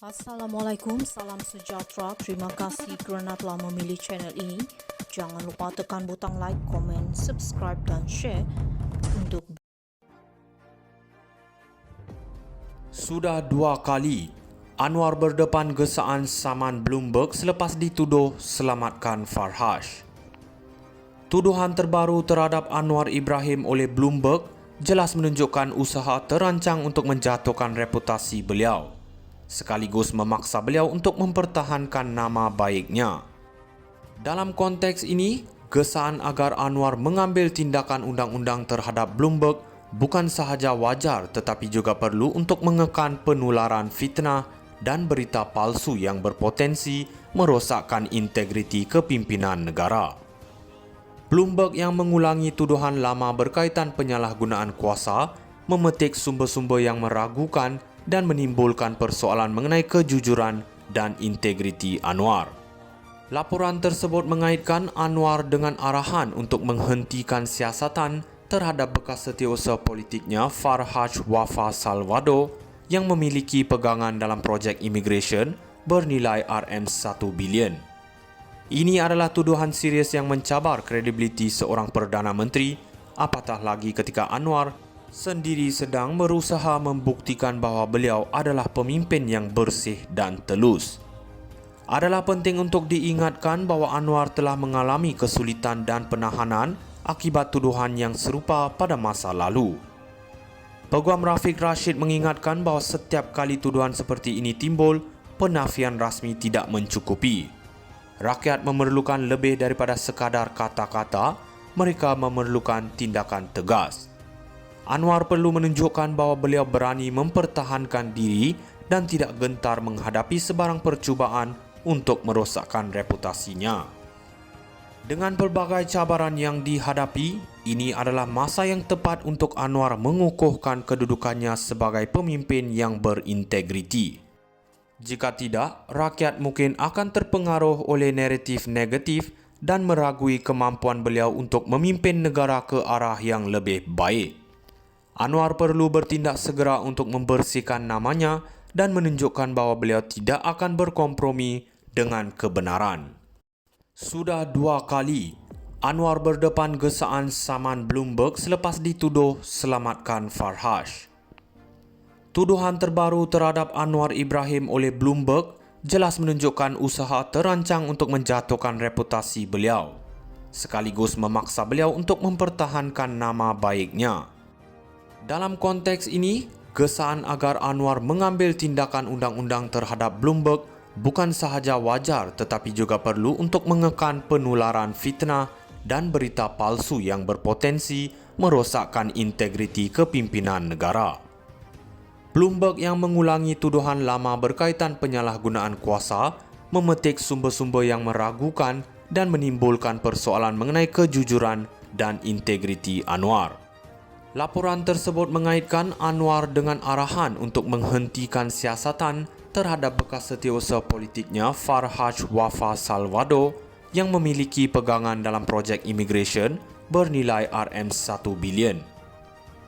Assalamualaikum, salam sejahtera. Terima kasih kerana telah memilih channel ini. Jangan lupa tekan butang like, komen, subscribe dan share untuk Sudah 2 kali Anwar berdepan gesaan saman Bloomberg selepas dituduh selamatkan Farhaj. Tuduhan terbaru terhadap Anwar Ibrahim oleh Bloomberg jelas menunjukkan usaha terancang untuk menjatuhkan reputasi beliau, sekaligus memaksa beliau untuk mempertahankan nama baiknya. Dalam konteks ini, gesaan agar Anwar mengambil tindakan undang-undang terhadap Bloomberg bukan sahaja wajar tetapi juga perlu untuk mengekan penularan fitnah dan berita palsu yang berpotensi merosakkan integriti kepimpinan negara. Bloomberg yang mengulangi tuduhan lama berkaitan penyalahgunaan kuasa memetik sumber-sumber yang meragukan dan menimbulkan persoalan mengenai kejujuran dan integriti Anwar. Laporan tersebut mengaitkan Anwar dengan arahan untuk menghentikan siasatan terhadap bekas setiausaha politiknya Farhaj Wafa Salvador yang memiliki pegangan dalam projek imigresen bernilai RM1 bilion. Ini adalah tuduhan serius yang mencabar kredibiliti seorang Perdana Menteri, apatah lagi ketika Anwar sendiri sedang berusaha membuktikan bahawa beliau adalah pemimpin yang bersih dan telus. Adalah penting untuk diingatkan bahawa Anwar telah mengalami kesulitan dan penahanan akibat tuduhan yang serupa pada masa lalu. Peguam Rafiq Rashid mengingatkan bahawa setiap kali tuduhan seperti ini timbul, penafian rasmi tidak mencukupi. Rakyat memerlukan lebih daripada sekadar kata-kata, mereka memerlukan tindakan tegas. Anwar perlu menunjukkan bahawa beliau berani mempertahankan diri dan tidak gentar menghadapi sebarang percubaan untuk merosakkan reputasinya. Dengan pelbagai cabaran yang dihadapi, ini adalah masa yang tepat untuk Anwar mengukuhkan kedudukannya sebagai pemimpin yang berintegriti. Jika tidak, rakyat mungkin akan terpengaruh oleh naratif negatif dan meragui kemampuan beliau untuk memimpin negara ke arah yang lebih baik. Anwar perlu bertindak segera untuk membersihkan namanya dan menunjukkan bahawa beliau tidak akan berkompromi dengan kebenaran. Sudah 2 kali Anwar berdepan gesaan saman Bloomberg selepas dituduh selamatkan Farhaj. Tuduhan terbaru terhadap Anwar Ibrahim oleh Bloomberg jelas menunjukkan usaha terancang untuk menjatuhkan reputasi beliau, sekaligus memaksa beliau untuk mempertahankan nama baiknya. Dalam konteks ini, gesaan agar Anwar mengambil tindakan undang-undang terhadap Bloomberg bukan sahaja wajar tetapi juga perlu untuk mengekan penularan fitnah dan berita palsu yang berpotensi merosakkan integriti kepimpinan negara. Bloomberg yang mengulangi tuduhan lama berkaitan penyalahgunaan kuasa memetik sumber-sumber yang meragukan dan menimbulkan persoalan mengenai kejujuran dan integriti Anwar. Laporan tersebut mengaitkan Anwar dengan arahan untuk menghentikan siasatan terhadap bekas setiausaha politiknya Farhaj Wafa Salvador yang memiliki pegangan dalam projek imigresen bernilai RM1 bilion.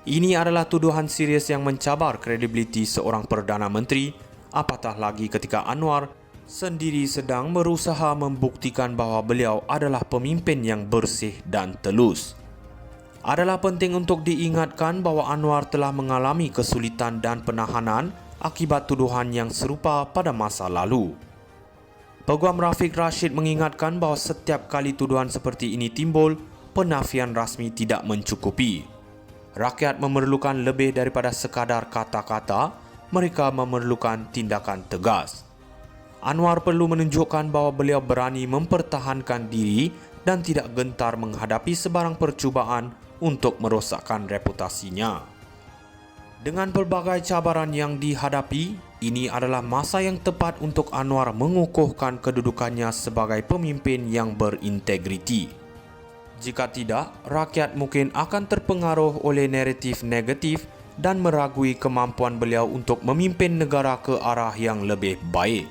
Ini adalah tuduhan serius yang mencabar kredibiliti seorang Perdana Menteri, apatah lagi ketika Anwar sendiri sedang berusaha membuktikan bahawa beliau adalah pemimpin yang bersih dan telus. Adalah penting untuk diingatkan bahawa Anwar telah mengalami kesulitan dan penahanan akibat tuduhan yang serupa pada masa lalu. Peguam Rafiq Rashid mengingatkan bahawa setiap kali tuduhan seperti ini timbul, penafian rasmi tidak mencukupi. Rakyat memerlukan lebih daripada sekadar kata-kata, mereka memerlukan tindakan tegas. Anwar perlu menunjukkan bahawa beliau berani mempertahankan diri dan tidak gentar menghadapi sebarang percubaan untuk merosakkan reputasinya. Dengan pelbagai cabaran yang dihadapi, ini adalah masa yang tepat untuk Anwar mengukuhkan kedudukannya sebagai pemimpin yang berintegriti. Jika tidak, rakyat mungkin akan terpengaruh oleh naratif negatif dan meragui kemampuan beliau untuk memimpin negara ke arah yang lebih baik.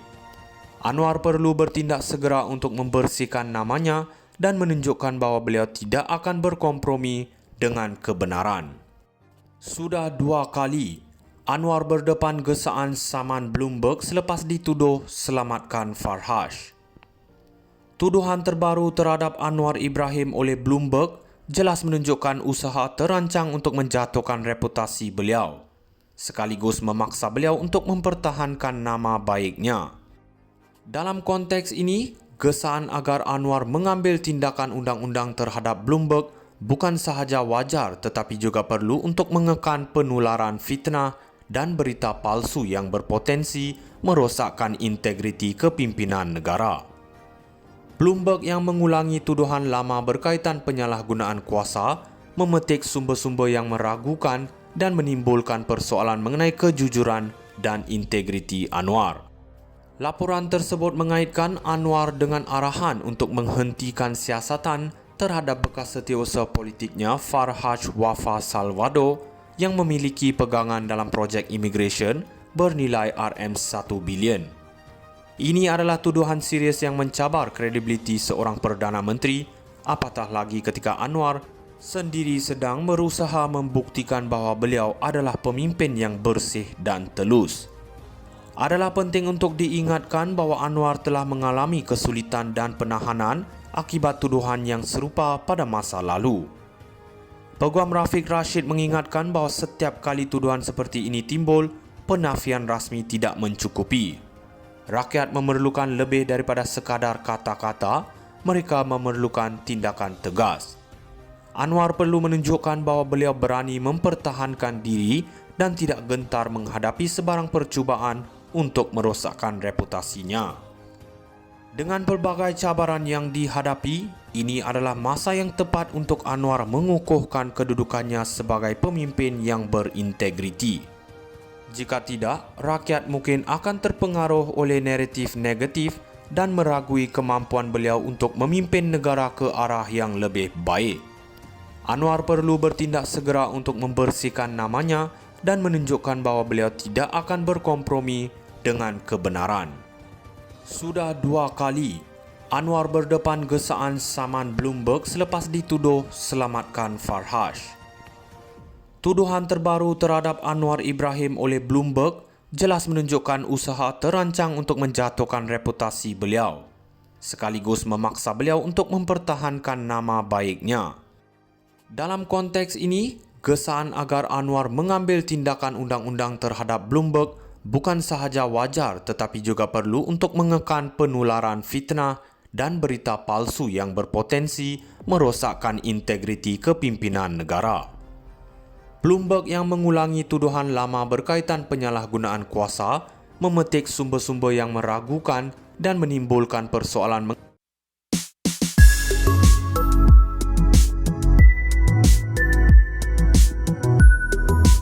Anwar perlu bertindak segera untuk membersihkan namanya dan menunjukkan bahawa beliau tidak akan berkompromi dengan kebenaran. Sudah 2 kali Anwar berdepan gesaan saman Bloomberg selepas dituduh selamatkan Farhaj. Tuduhan terbaru terhadap Anwar Ibrahim oleh Bloomberg jelas menunjukkan usaha terancang untuk menjatuhkan reputasi beliau, sekaligus memaksa beliau untuk mempertahankan nama baiknya. Dalam konteks ini, gesaan agar Anwar mengambil tindakan undang-undang terhadap Bloomberg bukan sahaja wajar tetapi juga perlu untuk mengekan penularan fitnah dan berita palsu yang berpotensi merosakkan integriti kepimpinan negara. Bloomberg yang mengulangi tuduhan lama berkaitan penyalahgunaan kuasa, memetik sumber-sumber yang meragukan dan menimbulkan persoalan mengenai kejujuran dan integriti Anwar. Laporan tersebut mengaitkan Anwar dengan arahan untuk menghentikan siasatan terhadap bekas setiausaha politiknya Farhaj Wafa Salvador yang memiliki pegangan dalam projek imigresen bernilai RM1 bilion. Ini adalah tuduhan serius yang mencabar kredibiliti seorang Perdana Menteri, apatah lagi ketika Anwar sendiri sedang berusaha membuktikan bahawa beliau adalah pemimpin yang bersih dan telus. Adalah penting untuk diingatkan bahawa Anwar telah mengalami kesulitan dan penahanan akibat tuduhan yang serupa pada masa lalu. Peguam Rafiq Rashid mengingatkan bahawa setiap kali tuduhan seperti ini timbul, penafian rasmi tidak mencukupi. Rakyat memerlukan lebih daripada sekadar kata-kata, mereka memerlukan tindakan tegas. Anwar perlu menunjukkan bahawa beliau berani mempertahankan diri dan tidak gentar menghadapi sebarang percubaan untuk merosakkan reputasinya. Dengan pelbagai cabaran yang dihadapi, ini adalah masa yang tepat untuk Anwar mengukuhkan kedudukannya sebagai pemimpin yang berintegriti. Jika tidak, rakyat mungkin akan terpengaruh oleh naratif negatif dan meragui kemampuan beliau untuk memimpin negara ke arah yang lebih baik. Anwar perlu bertindak segera untuk membersihkan namanya dan menunjukkan bahawa beliau tidak akan berkompromi dengan kebenaran. Sudah 2 kali, Anwar berdepan gesaan saman Bloomberg selepas dituduh selamatkan Farhaj. Tuduhan terbaru terhadap Anwar Ibrahim oleh Bloomberg jelas menunjukkan usaha terancang untuk menjatuhkan reputasi beliau, sekaligus memaksa beliau untuk mempertahankan nama baiknya. Dalam konteks ini, gesaan agar Anwar mengambil tindakan undang-undang terhadap Bloomberg bukan sahaja wajar tetapi juga perlu untuk mengekan penularan fitnah dan berita palsu yang berpotensi merosakkan integriti kepimpinan negara. Bloomberg yang mengulangi tuduhan lama berkaitan penyalahgunaan kuasa, memetik sumber-sumber yang meragukan dan menimbulkan persoalan